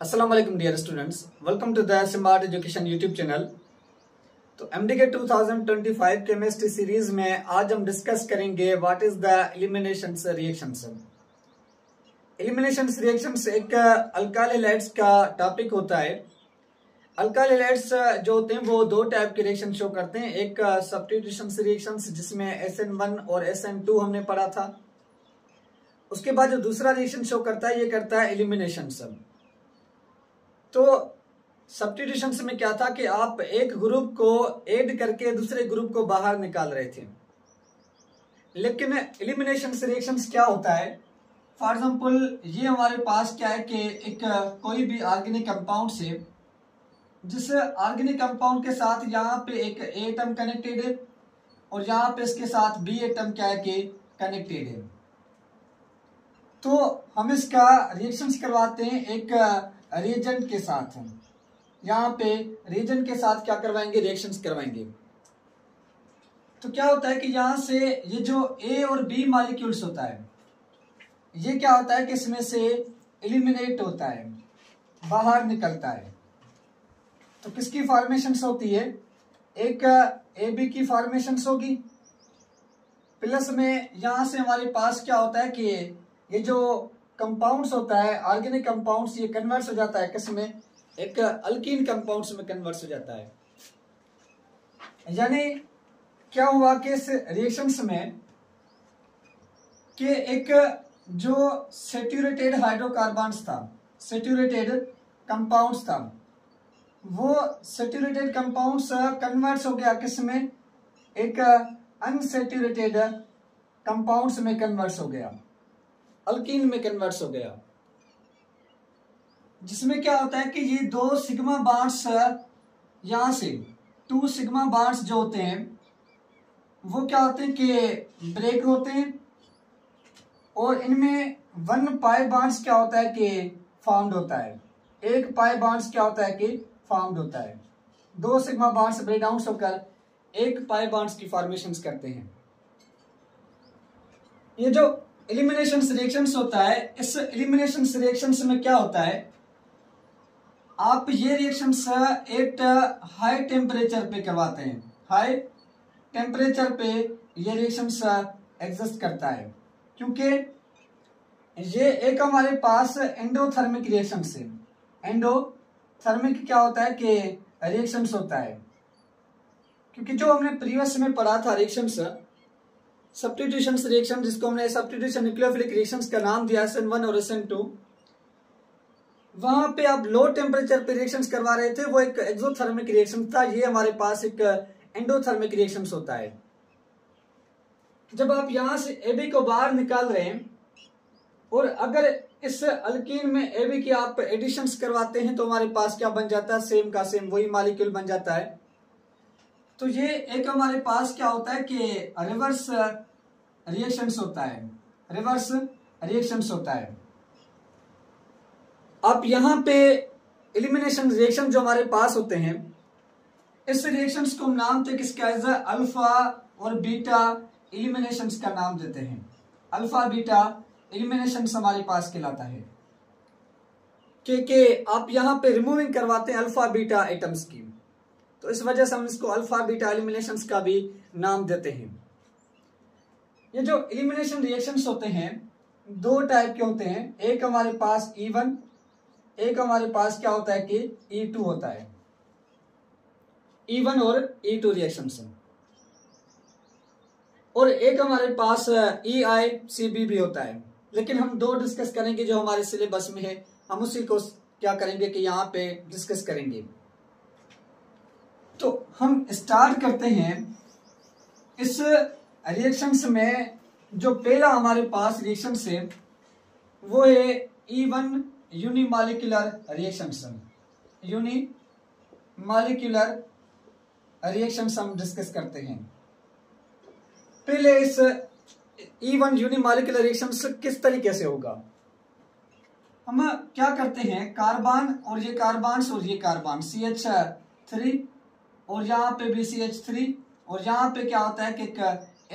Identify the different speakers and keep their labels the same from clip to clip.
Speaker 1: अस्सलाम वालेकुम dear students, welcome to the smart education YouTube channel. तो एमडीके 2025 केमिस्ट्री सीरीज में आज हम डिस्कस करेंगे what is the elimination reactions. Elimination reactions एक अल्काइलाइड्स का टॉपिक होता है। अल्काइलाइड्स जो होते हैं वो दो टाइप के रिएक्शन शो करते हैं। एक सब्स्टिट्यूशन रिएक्शंस जिसमें SN1 और SN2 हमने पढ़ा था। उसके बाद जो दूसरा रिएक्शन शो करता है ये करता है एलिमिनेशन। तो सब्स्टिट्यूशन में क्या था कि आप एक ग्रुप को ऐड करके दूसरे ग्रुप को बाहर निकाल रहे थे, लेकिन एलिमिनेशन रिएक्शंस क्या होता है, फॉर एग्जांपल ये हमारे पास क्या है कि एक कोई भी ऑर्गेनिक कंपाउंड से जिस ऑर्गेनिक कंपाउंड के साथ यहाँ पे एक ए एटम कनेक्टेड है और यहाँ पे इसके साथ बी एटम क्या है कि कनेक्टेड है। तो हम इसका रिएक्शंस करवाते हैं एक रिएजेंट के साथ। यहाँ पे रिएजेंट के साथ क्या करवाएंगे, रिएक्शंस करवाएंगे। तो क्या होता है कि यहाँ से ये जो ए और बी मॉलिक्यूल्स होता है ये क्या होता है कि इसमें से एलिमिनेट होता है, बाहर निकलता है। तो किसकी फॉर्मेशंस होती है, एक ए बी की फॉर्मेशंस होगी, प्लस में यहाँ से हमारे पास क्या होता है कि ये जो कंपाउंड्स होता है ऑर्गेनिक कंपाउंड्स ये कन्वर्ट हो जाता है किसमें, एक अल्कीन कंपाउंड्स में कन्वर्ट हो जाता है। यानी क्या हुआ कि इस रिएक्शंस में कि एक जो सैचुरेटेड हाइड्रोकार्बन्स था, सैचुरेटेड कंपाउंड्स था, वो सैचुरेटेड कंपाउंड्स कन्वर्ट हो गया किसमें, एक अनसैचुरेटेड कंपाउंड्स में कन्वर्ट हो गया, अल्कीन में कन्वर्ट हो गया। जिसमें क्या होता है कि ये दो सिग्मा बॉन्ड्स यहां से 2 सिग्मा बॉन्ड्स जो होते हैं वो क्या होते हैं कि ब्रेक होते हैं और इनमें 1 पाई बॉन्ड्स क्या होता है कि फाउंड होता है, 1 पाई बॉन्ड्स क्या होता है कि फाउंड होता है। 2 सिग्मा बॉन्ड्स ब्रेक डाउन होकर 1 पाई बॉन्ड्स की फॉर्मेशंस करते हैं। ये जो एलिमिनेशन रिएक्शंस होता है, इस एलिमिनेशन रिएक्शंस में क्या होता है, आप ये रिएक्शंस एट हाई टेम्परेचर पे करवाते हैं। हाई टेम्परेचर पे ये रिएक्शंस एग्जिस्ट करता है क्योंकि ये एक हमारे पास एंडोथर्मिक रिएक्शंस है। एंडोथर्मिक क्या होता है कि रिएक्शंस होता है, क्योंकि जो हमने प्रीवियस में पढ़ा था रिएक्शंस सब्स्टिट्यूशन रिएक्शन, जिसको हमने सब्स्टिट्यूशन न्यूक्लियोफिलिक रिएक्शंस का नाम दिया SN1 और SN2, वहां पे आप लो टेम्परेचर पे रिएक्शंस करवा रहे थे, वो एक एक्सोथर्मिक रिएक्शन था। ये हमारे पास एक एंडोथर्मिक रिएक्शंस होता है। जब आप यहां से एबी को बाहर निकाल रहे हैं और अगर इस अल्कीन में एबी की आप एडिशंस करवाते हैं तो हमारे पास क्या बन जाता है, सेम का सेम वही मॉलिक्यूल बन जाता है। तो ये एक हमारे पास क्या होता है कि रिवर्स रिएक्शंस होता है, रिवर्स रिएक्शंस होता है। अब यहां पे एलिमिनेशन रिएक्शन जो हमारे पास होते हैं, इस रिएक्शंस को हम नाम थे किसका, एज अल्फा और बीटा एलिमिनेशंस का नाम देते हैं। अल्फा बीटा एलिमिनेशंस हमारे पास कहलाता है कि आप यहां पे रिमूविंग करवाते हैं अल्फा बीटा एटम्स की, तो इस वजह से हम इसको अल्फा बीटा एलिमिनेशंस का भी नाम देते हैं। ये जो एलिमिनेशन रिएक्शंस होते हैं दो टाइप के होते हैं, एक हमारे पास E1, एक हमारे पास क्या होता है कि E2 होता है। E1 और E2 रिएक्शंस, और एक हमारे पास EICB भी होता है। लेकिन हम दो डिस्कस करेंगे जो हमारे सिलेबस में है, हम उसी को क्या करेंगे कि यहाँ पे डिस्कस करेंगे। तो हम स्टार्ट करते हैं इस रिएक्शंस में। जो पहला हमारे पास रिएक्शन है वो है E1 unimolecular reactions. Unimolecular reactions हम डिस्कस करते हैं। पहले इस E1 यूनिमॉलिक्यूलर रिएक्शंस किस तरीके से होगा, हम क्या करते हैं, कार्बन और ये कार्बन्स और ये कार्बन CH3 और यहाँ पे भी CH3 और यहाँ पे क्या होता है कि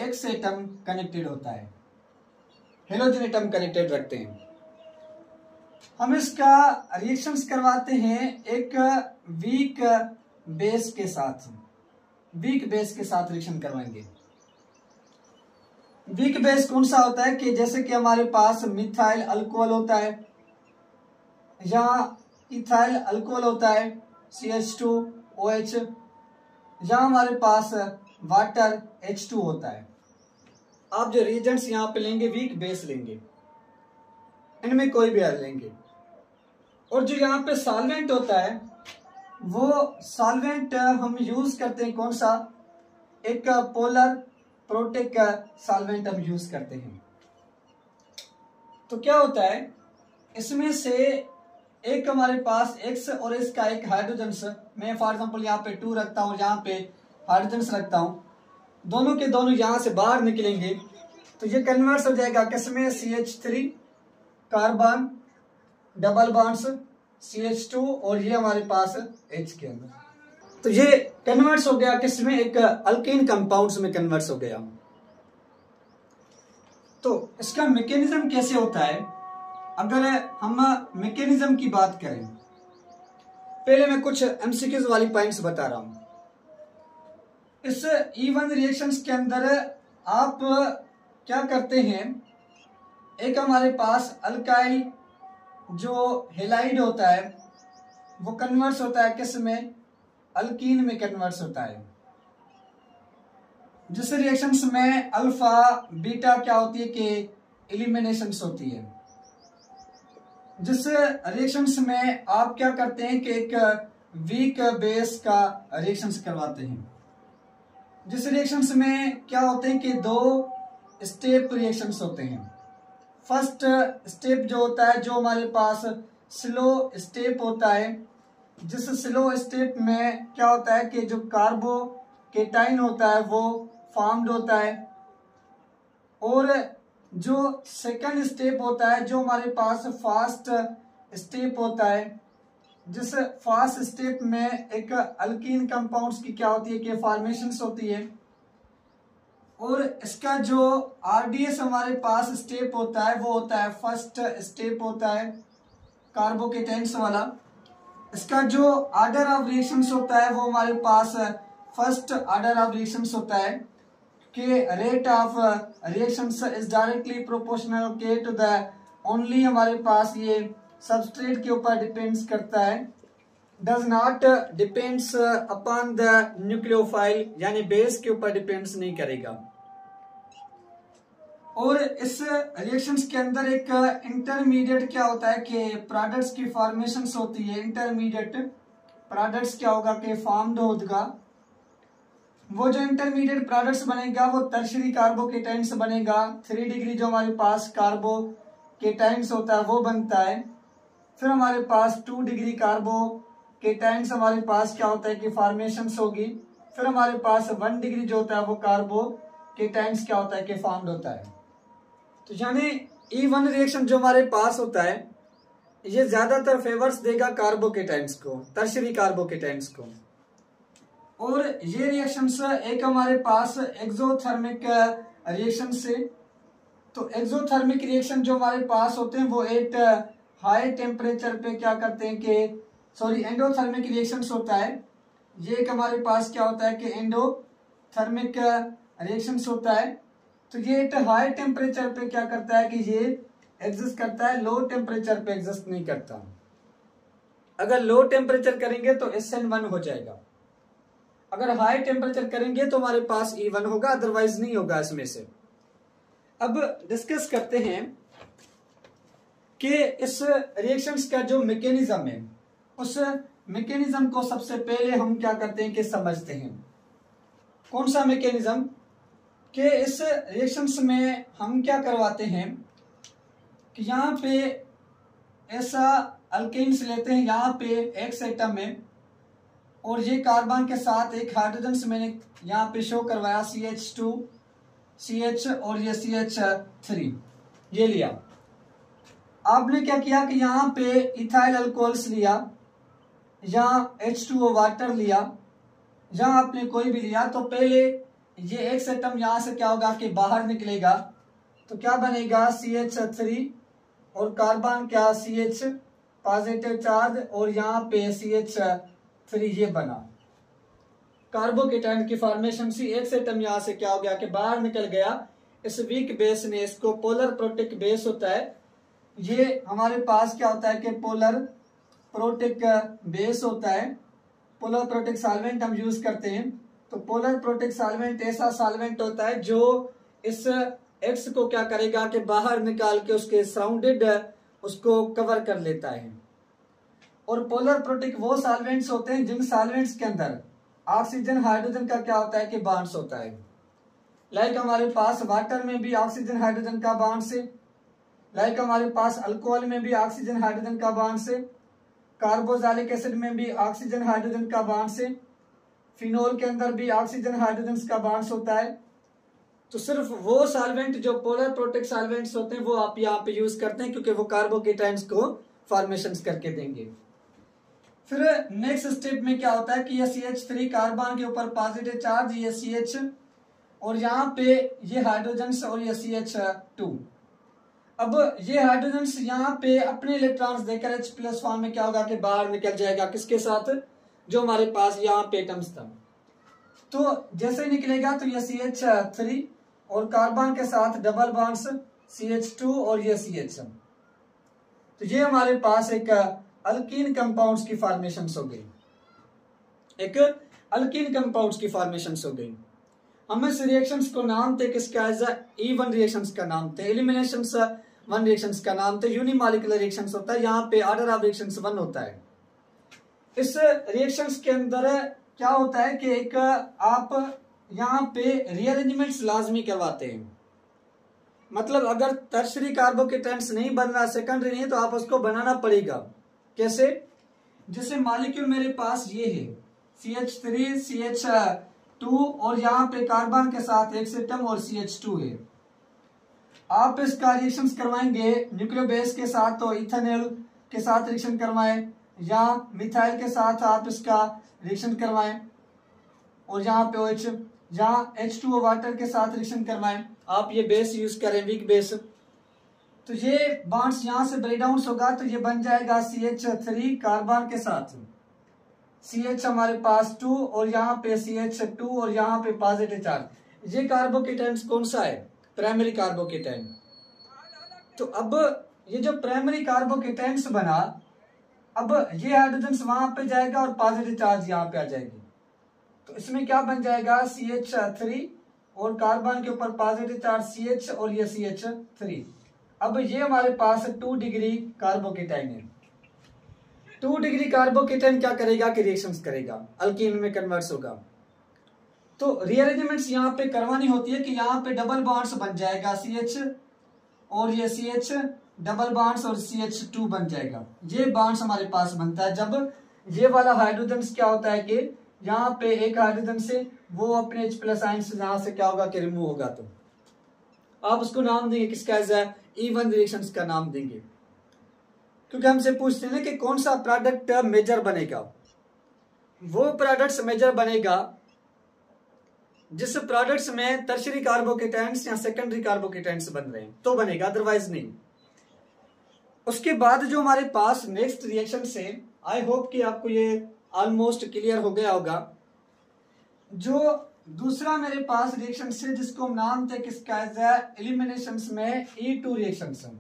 Speaker 1: X एटम कनेक्टेड होता है, हेलोजन एटम कनेक्टेड रखते हैं। हम इसका रिएक्शंस करवाते हैं एक वीक बेस के साथ, वीक बेस के साथ रिएक्शन करवाएंगे। वीक बेस कौन सा होता है कि जैसे कि हमारे पास मिथाइल अल्कोहल होता है या इथाइल अल्कोहल होता है CH2OH, या हमारे पास वाटर H2 होता है। आप जो रिएजेंट्स यहाँ पे लेंगे वीक बेस लेंगे, इनमें कोई भी लेंगे। और जो यहाँ पे सॉल्वेंट होता है वो सॉल्वेंट हम यूज करते हैं कौन सा, एक पोलर प्रोटिक सॉल्वेंट हम यूज करते हैं। तो क्या होता है इसमें से एक हमारे पास X और S का एक हाइड्रोजन, मैं फॉर एग्जांपल यहाँ पे 2 रखता हूँ, यहाँ पे हाइड्रोजन रखता हूँ, दोनों के दोनों यहाँ से बाहर निकलेंगे तो ये कन्वर्ट हो जाएगा किसमें, CH3 carbon double bonds CH2 और ये हमारे पास H के अंदर, तो ये कन्वर्ट्स हो गया किसमें, एक अल्केन कंपाउंड्स में कन्वर्ट्स हो गया। तो इसका मैकेनिज्म कैसे होता है, अगर हम मैकेनिज्म की बात करें, पहले मैं कुछ एमसीक्यूज वाली पॉइंट्स बता रहा हूं। इस E1 रिएक्शंस के अंदर आप क्या करते हैं, एक हमारे पास अल्काइल जो हेलाइड होता है वो कन्वर्ट्स होता है किसमें, अल्कीन में कन्वर्ट्स होता है। जिस रिएक्शंस में अल्फा बीटा क्या होती है कि एलिमिनेशंस होती है। जिस रिएक्शंस में आप क्या करते हैं कि एक वीक बेस का रिएक्शंस करवाते हैं। जिस रिएक्शंस में क्या होते हैं कि 2 स्टेप रिएक्शंस होते हैं। फर्स्ट स्टेप जो होता है जो हमारे पास स्लो स्टेप होता है, जिस स्लो स्टेप में क्या होता है कि जो कार्बोकेटाइन होता है वो फॉर्म्ड होता है। और जो सेकंड स्टेप होता है जो हमारे पास फास्ट स्टेप होता है, जिस फास्ट स्टेप में एक अल्कीन कंपाउंड्स की क्या होती है कि फॉर्मेशंस होती है। और इसका जो RDS हमारे पास स्टेप होता है वो होता है फर्स्ट स्टेप होता है कार्बोकेटाइन्स वाला। इसका जो ऑर्डर ऑफ रिएक्शंस होता है वो हमारे पास फर्स्ट ऑर्डर ऑफ रिएक्शंस होता है कि rate of reactions is directly proportional के टू द ओनली, हमारे पास ये सबस्ट्रेट के ऊपर डिपेंड्स करता है, does not depends upon the nucleophile, यानी बेस के ऊपर डिपेंड्स नहीं करेगा। और इस रिएक्शंस के अंदर एक इंटरमीडिएट क्या होता है कि प्रोडक्ट्स की फॉर्मेशंस होती है। इंटरमीडिएट प्रोडक्ट्स क्या होगा कि फॉर्म्ड होगा। वो जो इंटरमीडिएट प्रोडक्ट्स बनेगा वो टर्शियरी कार्बोकेटाइन्स बनेगा। 3 डिग्री जो हमारे पास कार्बोकेटाइन्स होता है वो बनता है। फिर हमारे पास 2 डिग्री कार्बोकेटाइन्स हमारे पास क्या होता है कि फॉर्मेशंस होगी। फिर हमारे पास 1 डिग्री जो होता है वो कार्बोकेटाइन्स क्या होता है कि फॉर्म्ड होता है। तो यानी E1 रिएक्शन जो हमारे पास होता है ये ज्यादातर फेवर्स देगा कार्बोकेटाइन्स को, टर्शियरी कार्बोकेटाइन्स को। और ये रिएक्शंस एक हमारे पास एक्सोथर्मिक रिएक्शन से, तो एक्सोथर्मिक रिएक्शन जो हमारे पास होते हैं वो एक हाई टेम्परेचर पे क्या करते हैं कि एंडोथर्मिक रिएक्शंस होता है। ये एक हमारे पास क्या होता है कि एंडोथर्मिक रिएक्शंस होता है। तो ये एक हाई टेम्परेचर पे क्या करता है कि ये एग्जिस्ट करता है, लो टेम्परेचर पे एग्जिस्ट नहीं करता। अगर लो टेम्परेचर करेंगे तो SN1 हो जाएगा, अगर हाई टेम्परेचर करेंगे तो हमारे पास E1 होगा, अदरवाइज नहीं होगा इसमें से। अब डिस्कस करते हैं कि इस रिएक्शंस का जो मैकेनिज्म है उस मैकेनिज्म को सबसे पहले हम क्या करते हैं कि समझते हैं। कौन सा मैकेनिज्म कि इस रिएक्शंस में हम क्या करवाते हैं कि यहाँ पे ऐसा अल्केन्स लेते हैं, यहाँ पे X एटम है और ये कार्बन के साथ एक हाइड्रोजन से मैंने यहाँ पे शो करवाया CH2 CH और ये CH3 ये लिया। आपने क्या किया कि यहाँ पे इथाइल अल्कोहल्स लिया, यहाँ H2O वाटर लिया, यहाँ आपने कोई भी लिया। तो पहले ये X एटम यहाँ से क्या होगा कि बाहर निकलेगा, तो क्या बनेगा CH3 और कार्बन क्या CH पॉजिटिव चार्ज और यहाँ पे CH3 ये बना। कार्बोकेटाइन की फॉर्मेशन सी, एक से एटम यहाँ से क्या हो गया कि बाहर निकल गया। इस वीक बेस ने, इसको पोलर प्रोटिक बेस होता है, ये हमारे पास क्या होता है कि पोलर प्रोटिक बेस होता है। पोलर प्रोटिक सॉल्वेंट हम यूज करते हैं। तो पोलर प्रोटिक सॉल्वेंट ऐसा सॉल्वेंट होता है जो इस एक्स को क्या करेगा कि बाहर निकाल के उसके सराउंडेड उसको कवर कर लेता है। और पोलर प्रोटिक वो सॉल्वेंट्स होते हैं जिन सॉल्वेंट्स के अंदर ऑक्सीजन हाइड्रोजन का क्या होता है कि बॉन्ड्स होता है। लाइक हमारे पास वाटर में भी ऑक्सीजन हाइड्रोजन का बॉन्ड्स है, लाइक हमारे पास अल्कोहल में भी ऑक्सीजन हाइड्रोजन का बॉन्ड्स है, कार्बोक्सिलिक एसिड में भी ऑक्सीजन हाइड्रोजन का बॉन्ड्स है, फिनोल के अंदर भी ऑक्सीजन हाइड्रोजन का बॉन्ड्स होता है। तो सिर्फ वो सॉल्वेंट जो पोलर प्रोटिक सॉल्वेंट्स होते हैं वो आप यहाँ पे यूज करते हैं, क्योंकि वो कार्बोकेटाइंस को फॉर्मेशन करके देंगे। फिर नेक्स्ट स्टेप में क्या होता है कि ये CH3 कार्बन के ऊपर पॉजिटिव चार्ज, ये CH और यहाँ पे ये हाइड्रोजन और ये CH2। अब ये हाइड्रोजन यहाँ पे अपने इलेक्ट्रॉन्स देकर H+ फॉर्म में क्या होगा कि बाहर निकल जाएगा, किसके साथ, जो हमारे पास यहाँ पे एटम्स था। तो जैसे ही निकलेगा तो ये CH3 और कार्बन के साथ डबल बॉन्ड्स CH2 और ये CH। तो ये हमारे पास एक अल्कीन कंपाउंड्स की फॉर्मेशंस हो गई, एक अल्कीन कंपाउंड्स की फॉर्मेशंस हो गई। हम इस रिएक्शंस को नाम थे किसका, एज E1 रिएक्शंस का नाम थे, एलिमिनेशंस 1 रिएक्शंस का नाम थे, यूनिमॉलिक्यूलर रिएक्शंस होता है, यहाँ पे ऑर्डर ऑफ रिएक्शंस 1 होता है। इस रिएक्शंस के अंदर क्या होता है कि एक आप यहाँ पे रीअरेंजमेंट्स लाजमी करवाते हैं। मतलब अगर टर्शरी कार्बोकेटाइंस नहीं बन रहा, सेकेंडरी नहीं, तो आप उसको बनाना पड़ेगा। कैसे, जैसे मॉलिक्यूल मेरे पास ये है CH3 CH2 और यहाँ पे कार्बन के साथ एक एटम और CH2 है। आप इसका रिएक्शन करवाएंगे न्यूक्लियो बेस के साथ, तो इथेनॉल के साथ रिएक्शन करवाएं या मिथाइल के साथ आप इसका रिएक्शन करवाएं, और यहाँ पे OH, जहाँ H2O वाटर के साथ रिएक्शन करवाएं। आप ये बेस यूज करें, वीक बेस। तो ये बॉन्ड्स यहाँ से ब्रेक डाउन होगा तो ये बन जाएगा CH3 कार्बन के साथ CH हमारे पास 2 और यहाँ पे CH2 और यहाँ पे पॉजिटिव चार्ज। ये कार्बोकेटाइन कौन सा है, प्राइमरी कार्बोकेटाइन। तो अब ये जो प्राइमरी कार्बोकेटाइंस बना, अब ये हाइड्रोजन वहां पे जाएगा और पॉजिटिव चार्ज यहाँ पे आ जाएगी। तो इसमें क्या बन जाएगा CH3 और कार्बन के ऊपर पॉजिटिव चार्ज CH और ये CH3। अब ये हमारे पास 2 डिग्री कार्बोकेटाइन है। 2 डिग्री कार्बोकेटाइन क्या करेगा कि रिएक्शंस करेगा, अल्कीन में कन्वर्ट्स होगा। तो रीअरेंजमेंट्स यहाँ पे करवानी होती है कि यहाँ पे डबल बॉन्ड्स बन जाएगा CH और ये CH डबल बॉन्ड्स और CH2 बन जाएगा। ये बॉन्ड्स हमारे पास बनता है जब ये वाला हाइड्रोजन क्या होता है कि यहाँ पे एक हाइड्रोजन से वो अपने H+ आयन से यहाँ से क्या होगा कि रिमूव होगा। तो आप उसको नाम देंगे किसका, एज E1 रिएक्शंस का नाम देंगे, क्योंकि हमसे पूछते हैं कि कौन सा प्रोडक्ट मेजर बनेगा। वो प्रोडक्ट्स मेजर बनेगा जिस प्रोडक्ट्स में टर्शरी कार्बोकेटाइंस या सेकेंडरी कार्बोकेटाइंस बन रहे हैं तो बनेगा, अदरवाइज नहीं। उसके बाद जो हमारे पास नेक्स्ट रिएक्शन से, आई होप कि आपको ये ऑलमोस्ट क्लियर हो गया होगा। जो दूसरा मेरे पास रिएक्शन से जिसको हम नाम थे किसका, एलिमिनेशन में E2 रिएक्शन,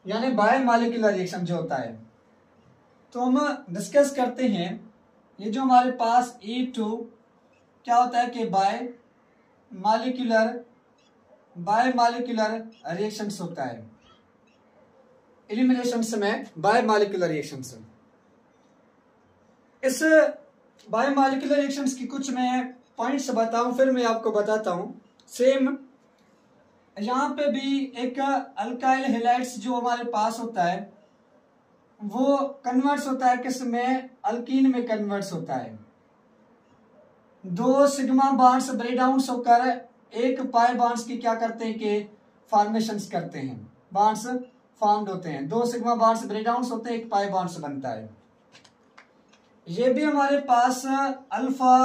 Speaker 1: यानी बायोमॉलिक्यूलर रिएक्शन जो होता है। तो हम डिस्कस करते हैं ये जो हमारे पास E2 क्या होता है कि बायोमॉलिक्यूलर रिएक्शंस होता है। एलिमिनेशन में बायोमॉलिक्यूलर रिएक्शंस, इस बायोमॉलिक्यूलर रिएक्शंस की कुछ मैं पॉइंट्स बताऊं फिर मैं आपको बताता हूं। सेम यहाँ पे भी एक अल्काइल हैलाइड्स जो हमारे पास होता है वो कन्वर्ट्स होता है किसमें, अल्कीन में कन्वर्ट्स होता है। 2 सिग्मा बॉन्ड्स ब्रेक डाउन होकर एक पाई बॉन्ड्स की क्या करते हैं कि फॉर्मेशंस करते हैं, बॉन्ड्स फॉर्म्ड होते हैं। 2 सिग्मा बॉन्ड्स ब्रेक डाउन होते हैं, एक पाई बॉन्ड्स बनता है। ये भी हमारे पास अल्फा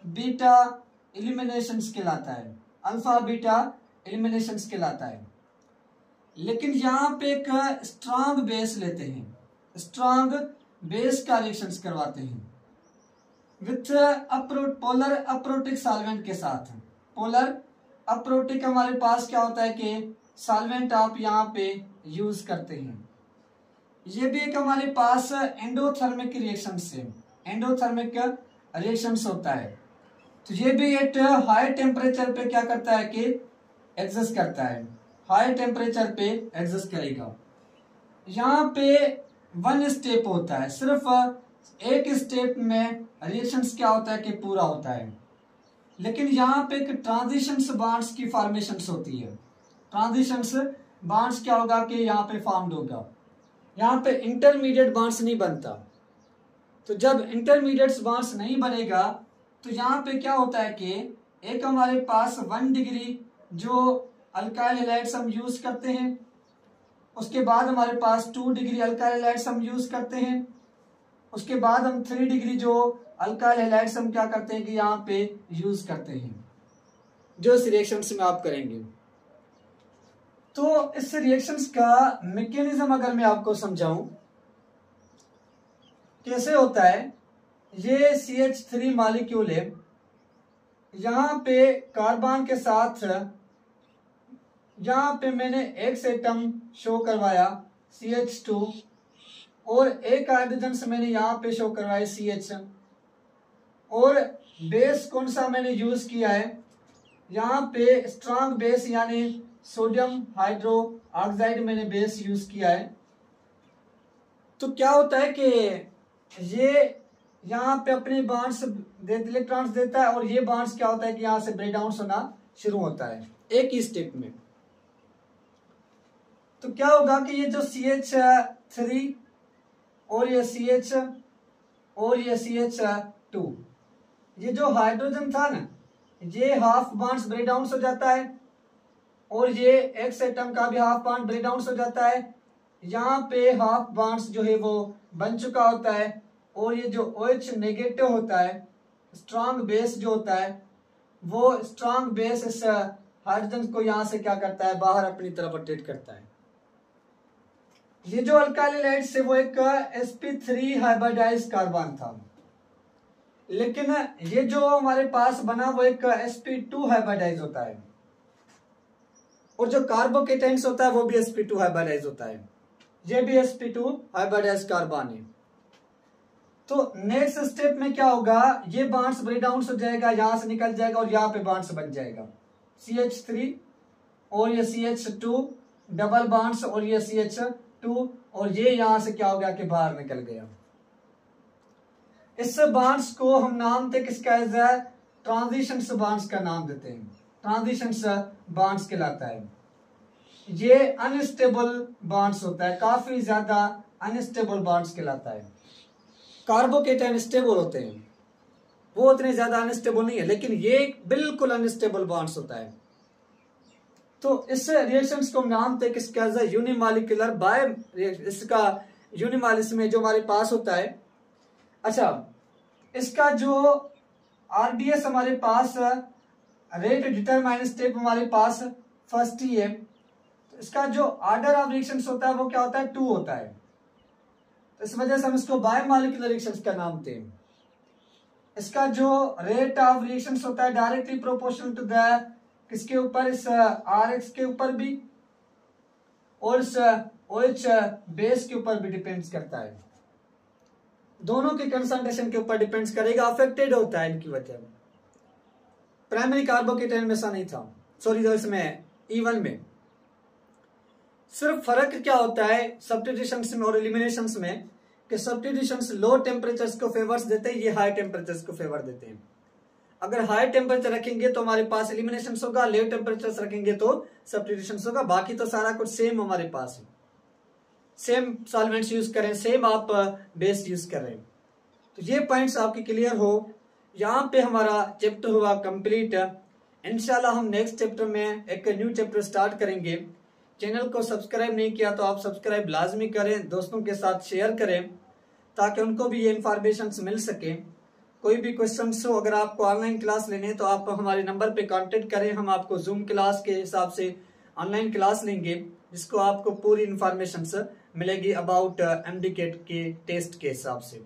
Speaker 1: बीटा एलिमिनेशंस कहलाता है, अल्फा बीटा एलिमिनेशंस कहलाता है। लेकिन यहाँ पे एक स्ट्रांग बेस लेते हैं, स्ट्रॉन्ग बेस का रिएक्शंस करवाते हैं विथ पोलर अप्रोटिक सॉल्वेंट के साथ। पोलर अप्रोटिक हमारे पास क्या होता है कि सॉल्वेंट आप यहाँ पे यूज करते हैं। ये भी एक हमारे पास एंडोथर्मिक रिएक्शंस है, एंडोथर्मिक रिएक्शंस होता है। तो ये भी एट हाई टेम्परेचर पे क्या करता है कि एग्जिस्ट करता है, हाई टेम्परेचर पे एग्जिस्ट करेगा। यहाँ पे वन स्टेप होता है, सिर्फ एक स्टेप में रिएक्शंस क्या होता है कि पूरा होता है। लेकिन यहाँ पे एक ट्रांजिशंस बॉन्ड्स की फॉर्मेशंस होती है। ट्रांजिशंस बॉन्ड्स क्या होगा कि यहाँ पे फॉर्म्ड होगा, यहाँ पे इंटरमीडिएट बॉन्ड्स नहीं बनता। तो जब इंटरमीडिएट बॉन्ड्स नहीं बनेगा तो यहाँ पे क्या होता है कि एक हमारे पास 1 डिग्री जो अल्काइल हैलाइड्स हम यूज करते हैं, उसके बाद हमारे पास 2 डिग्री अल्काइल हैलाइड्स हम यूज करते हैं, उसके बाद हम 3 डिग्री जो अल्काइल हैलाइड्स हम क्या करते हैं कि यहाँ पे यूज करते हैं, जो इस रिएक्शंस में आप करेंगे। तो इस रिएक्शंस का मैकेनिज्म अगर मैं आपको समझाऊं कैसे होता है, ये CH3 मॉलिक्यूल है, यहाँ पे कार्बन के साथ यहाँ पे मैंने एक एटम शो करवाया CH2 और एक हाइड्रोजन से मैंने यहाँ पे शो करवाया CH, और बेस कौन सा मैंने यूज किया है, यहाँ पे स्ट्रॉन्ग बेस यानी सोडियम हाइड्रो ऑक्साइड मैंने बेस यूज किया है। तो क्या होता है कि ये यहाँ पे अपने बॉन्ड्स इलेक्ट्रॉन्स देता है और ये बॉन्ड्स क्या होता है कि यहाँ से ब्रेक डाउन होना शुरू होता है एक ही स्टेप में। तो क्या होगा कि ये जो CH3 और ये CH और ये CH2, ये जो हाइड्रोजन था ना, ये हाफ बॉन्ड्स ब्रेक डाउन हो जाता है और ये एक्स एटम का भी हाफ बॉन्ड ब्रेक डाउन हो जाता है। यहाँ पे हाफ बॉन्ड्स जो है वो बन चुका होता है और ये जो OH नेगेटिव होता है, स्ट्रॉन्ग बेस जो होता है, वो स्ट्रॉन्ग बेस इस हाइड्रोजन को यहाँ से क्या करता है, बाहर अपनी तरफ रोटेट करता है। ये जो अल्काइल हैलाइड्स है वो एक sp3 हाइब्रिडाइज कार्बन था, लेकिन ये जो हमारे पास बना वो एक sp2 हाइब्रिडाइज होता है, और जो कार्बोकेटाइंस होता है वो भी sp2 हाइब्रिडाइज होता है, ये भी sp2 हाइब्रिडाइज कार्बन है। तो नेक्स्ट स्टेप में क्या होगा, ये बॉन्ड्स ब्रेक डाउन हो जाएगा, यहां से निकल जाएगा और यहाँ पे बॉन्ड्स बन जाएगा CH3 और ये CH2 डबल बॉन्ड्स और ये CH2, और ये यहां से क्या हो गया कि बाहर निकल गया। इस बॉन्ड्स को हम नाम थे किसका, एज ट्रांजिशंस बॉन्ड्स का नाम देते हैं, ट्रांजिशंस बॉन्ड्स कहलाता है। ये अनस्टेबल बॉन्ड्स होता है, काफी ज्यादा अनस्टेबल बॉन्ड्स कहलाता है। कार्बोकेटाइन स्टेबल होते हैं, वो उतने ज्यादा अनस्टेबल नहीं है, लेकिन ये बिल्कुल अनस्टेबल बॉन्ड्स होता है। तो इस रिएक्शंस को नाम थे किसका, यूनिमॉलिक्यूलर बाय, इसका यूनिमॉलिक्यूलर में जो हमारे पास होता है। अच्छा, इसका जो RDS हमारे पास रेट डिटरमाइन स्टेप हमारे पास फर्स्ट ही है, तो इसका जो ऑर्डर ऑफ रिएक्शंस होता है वो क्या होता है, 2 होता है। तो इस वजह से हम इसको बायोमॉलिक्यूलर रिएक्शंस का नाम थे। इसका जो रेट ऑफ रिएक्शंस होता है डायरेक्टली प्रोपोर्शनल टू द किसके ऊपर, इस RX के ऊपर भी और इस OH बेस के ऊपर भी डिपेंड्स करता है, दोनों के कंसंट्रेशन के ऊपर डिपेंड्स करेगा, अफेक्टेड होता है इनकी वजह। प्राइमरी कार्बोकेटाइन में ऐसा नहीं था, सॉरी इसमें E1 में। सिर्फ फर्क क्या होता है सब्स्टिट्यूशंस में और एलिमिनेशंस में, कि सब्स्टिट्यूशंस लो टेम्परेचर्स को फेवर्स देते हैं, ये हाई टेम्परेचर्स को फेवर देते हैं। अगर हाई टेम्परेचर रखेंगे तो हमारे पास एलिमिनेशन होगा, लो टेम्परेचर रखेंगे तो सब्स्टिट्यूशन होगा। बाकी तो सारा कुछ सेम हमारे पास है, सेम सॉल्वेंट्स यूज करें, सेम आप बेस यूज कर रहे हैं। तो ये पॉइंट्स आपके क्लियर हो। यहाँ पे हमारा चैप्टर हुआ कंप्लीट। इंशाल्लाह हम नेक्स्ट चैप्टर में एक न्यू चैप्टर स्टार्ट करेंगे। चैनल को सब्सक्राइब नहीं किया तो आप सब्सक्राइब लाजमी करें, दोस्तों के साथ शेयर करें ताकि उनको भी ये इंफॉर्मेशन मिल सके। कोई भी क्वेश्चन हो, अगर आपको ऑनलाइन क्लास लेने तो आप हमारे नंबर पे कांटेक्ट करें, हम आपको जूम क्लास के हिसाब से ऑनलाइन क्लास लेंगे जिसको आपको पूरी इंफॉर्मेशन मिलेगी अबाउट एमडीकेट के टेस्ट के हिसाब से।